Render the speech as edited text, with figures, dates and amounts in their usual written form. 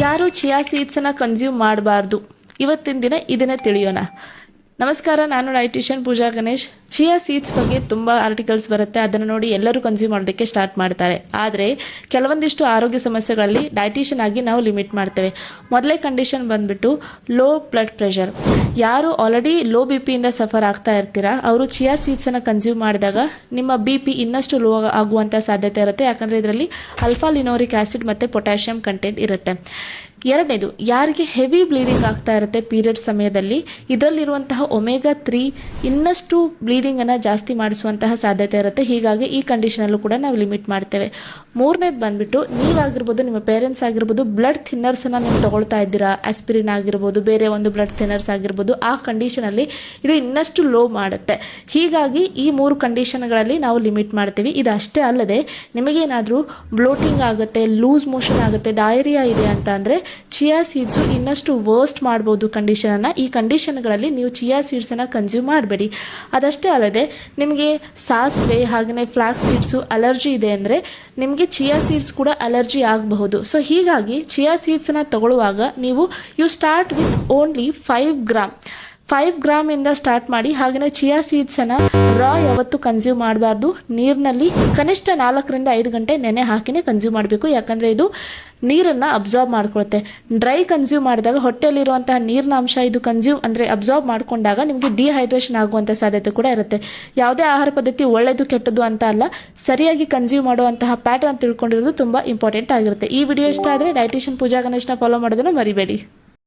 ಯಾರು chia ಸೀಡ್ಸನ್ನು consume ಮಾಡಬಾರ್ದು ಇವತ್ತಿನ ದಿನ ಇದನ್ನೇ ತಿಳಿಯೋಣ. ನಮಸ್ಕಾರ, ನಾನು ಡೈಟಿಷಿಯನ್ ಪೂಜಾ ಗಣೇಶ್. ಚಿಯಾ ಸೀಡ್ಸ್ ಬಗ್ಗೆ ತುಂಬ ಆರ್ಟಿಕಲ್ಸ್ ಬರುತ್ತೆ, ಅದನ್ನು ನೋಡಿ ಎಲ್ಲರೂ ಕನ್ಸ್ಯೂಮ್ ಮಾಡೋದಕ್ಕೆ ಸ್ಟಾರ್ಟ್ ಮಾಡ್ತಾರೆ. ಆದರೆ ಕೆಲವೊಂದಿಷ್ಟು ಆರೋಗ್ಯ ಸಮಸ್ಯೆಗಳಲ್ಲಿ ಡೈಟಿಷಿಯನ್ ಆಗಿ ನಾವು ಲಿಮಿಟ್ ಮಾಡ್ತೇವೆ. ಮೊದಲೇ ಕಂಡೀಷನ್ ಬಂದ್ಬಿಟ್ಟು ಲೋ ಬ್ಲಡ್ ಪ್ರೆಷರ್. ಯಾರು ಆಲ್ರೆಡಿ ಲೋ ಬಿ ಪಿಯಿಂದ ಸಫರ್ ಆಗ್ತಾ ಇರ್ತೀರಾ ಅವರು ಚಿಯಾ ಸೀಡ್ಸನ್ನು ಕನ್ಸ್ಯೂಮ್ ಮಾಡಿದಾಗ ನಿಮ್ಮ ಬಿ ಪಿ ಇನ್ನಷ್ಟು ಲೋ ಆಗುವಂಥ ಸಾಧ್ಯತೆ ಇರುತ್ತೆ, ಯಾಕಂದರೆ ಇದರಲ್ಲಿ ಆಲ್ಫಾ ಲಿನೋರಿಕ್ ಆ್ಯಸಿಡ್ ಮತ್ತು ಪೊಟ್ಯಾಷಿಯಂ ಕಂಟೆಂಟ್ ಇರುತ್ತೆ. ಎರಡನೇದು, ಯಾರಿಗೆ ಹೆವಿ ಬ್ಲೀಡಿಂಗ್ ಆಗ್ತಾ ಇರುತ್ತೆ ಪೀರಿಯಡ್ ಸಮಯದಲ್ಲಿ, ಇದರಲ್ಲಿರುವಂತಹ ಒಮೆಗಾ 3 ಇನ್ನಷ್ಟು ಬ್ಲೀಡಿಂಗನ್ನು ಜಾಸ್ತಿ ಮಾಡಿಸುವಂತಹ ಸಾಧ್ಯತೆ ಇರುತ್ತೆ. ಹೀಗಾಗಿ ಈ ಕಂಡೀಷನಲ್ಲೂ ಕೂಡ ನಾವು ಲಿಮಿಟ್ ಮಾಡ್ತೇವೆ. ಮೂರನೇದು ಬಂದುಬಿಟ್ಟು ನೀವಾಗಿರ್ಬೋದು, ನಿಮ್ಮ ಪೇರೆಂಟ್ಸ್ ಆಗಿರ್ಬೋದು, ಬ್ಲಡ್ ಥಿನ್ನರ್ಸನ್ನು ನೀವು ತೊಗೊಳ್ತಾ ಇದ್ದೀರಾ, ಆಸ್ಪಿರಿನ್ ಆಗಿರ್ಬೋದು, ಬೇರೆ ಒಂದು ಬ್ಲಡ್ ಥಿನ್ನರ್ಸ್ ಆಗಿರ್ಬೋದು, ಆ ಕಂಡೀಷನಲ್ಲಿ ಇದು ಇನ್ನಷ್ಟು ಲೋ ಮಾಡುತ್ತೆ. ಹೀಗಾಗಿ ಈ 3 ಕಂಡೀಷನ್ಗಳಲ್ಲಿ ನಾವು ಲಿಮಿಟ್ ಮಾಡ್ತೀವಿ. ಇದು ಅಷ್ಟೇ ಅಲ್ಲದೆ ನಿಮಗೇನಾದರೂ ಬ್ಲೋಟಿಂಗ್ ಆಗುತ್ತೆ, ಲೂಸ್ ಮೋಷನ್ ಆಗುತ್ತೆ, ಡಯರಿಯಾ ಇದೆ ಅಂತ ಅಂದರೆ ಚಿಯಾ ಸೀಡ್ಸು ಇನ್ನಷ್ಟು ವರ್ಸ್ಟ್ ಮಾಡ್ಬೋದು ಕಂಡೀಷನನ್ನು. ಈ ಕಂಡೀಷನ್ಗಳಲ್ಲಿ ನೀವು ಚಿಯಾ ಸೀಡ್ಸನ್ನು ಕನ್ಸ್ಯೂಮ್ ಮಾಡಬೇಡಿ. ಅದಷ್ಟೇ ಅಲ್ಲದೆ ನಿಮಗೆ ಸಾಸಿವೆ ಹಾಗೆಯೇ ಫ್ಲಾಕ್ಸ್ ಸೀಡ್ಸು ಅಲರ್ಜಿ ಇದೆ ಅಂದರೆ ನಿಮಗೆ ಚಿಯಾ ಸೀಡ್ಸ್ ಕೂಡ ಅಲರ್ಜಿ ಆಗಬಹುದು. ಸೊ ಹೀಗಾಗಿ ಚಿಯಾ ಸೀಡ್ಸನ್ನು ತಗೊಳ್ಳುವಾಗ ನೀವು ಸ್ಟಾರ್ಟ್ ವಿತ್ ಓನ್ಲಿ 5 ಗ್ರಾಮಿಂದ ಸ್ಟಾರ್ಟ್ ಮಾಡಿ. ಹಾಗೆಯೇ ಚಿಯಾ ಸೀಡ್ಸನ್ನು ರಾ ಯಾವತ್ತು ಕನ್ಸ್ಯೂಮ್ ಮಾಡಬಾರ್ದು. ನೀರಿನಲ್ಲಿ ಕನಿಷ್ಠ 4ರಿಂದ 5 ಗಂಟೆ ನೆನೆ ಹಾಕಿನೇ ಕನ್ಸ್ಯೂಮ್ ಮಾಡಬೇಕು, ಯಾಕಂದರೆ ಇದು ನೀರನ್ನು ಅಬ್ಸಾರ್ಬ್ ಮಾಡ್ಕೊಳುತ್ತೆ. ಡ್ರೈ ಕನ್ಸ್ಯೂಮ್ ಮಾಡಿದಾಗ ಹೊಟ್ಟೆಯಲ್ಲಿರುವಂತಹ ನೀರಿನ ಅಂಶ ಇದು ಅಬ್ಸಾರ್ಬ್ ಮಾಡಿಕೊಂಡಾಗ ನಿಮಗೆ ಡಿಹೈಡ್ರೇಷನ್ ಆಗುವಂಥ ಸಾಧ್ಯತೆ ಕೂಡ ಇರುತ್ತೆ. ಯಾವುದೇ ಆಹಾರ ಪದ್ಧತಿ ಒಳ್ಳೆಯದು ಕೆಟ್ಟದ್ದು ಅಂತ ಅಲ್ಲ, ಸರಿಯಾಗಿ ಕನ್ಸ್ಯೂಮ್ ಮಾಡುವಂತಹ ಪ್ಯಾಟರ್ನ್ ತಿಳ್ಕೊಂಡಿರೋದು ತುಂಬ ಇಂಪಾರ್ಟೆಂಟ್ ಆಗಿರುತ್ತೆ. ಈ ವಿಡಿಯೋ ಇಷ್ಟ ಆದರೆ ಡೈಟಿಷಿಯನ್ ಪೂಜಾ ಗಣೇಶ್ನ ಫಾಲೋ ಮಾಡೋದನ್ನು ಮರಿಬೇಡಿ.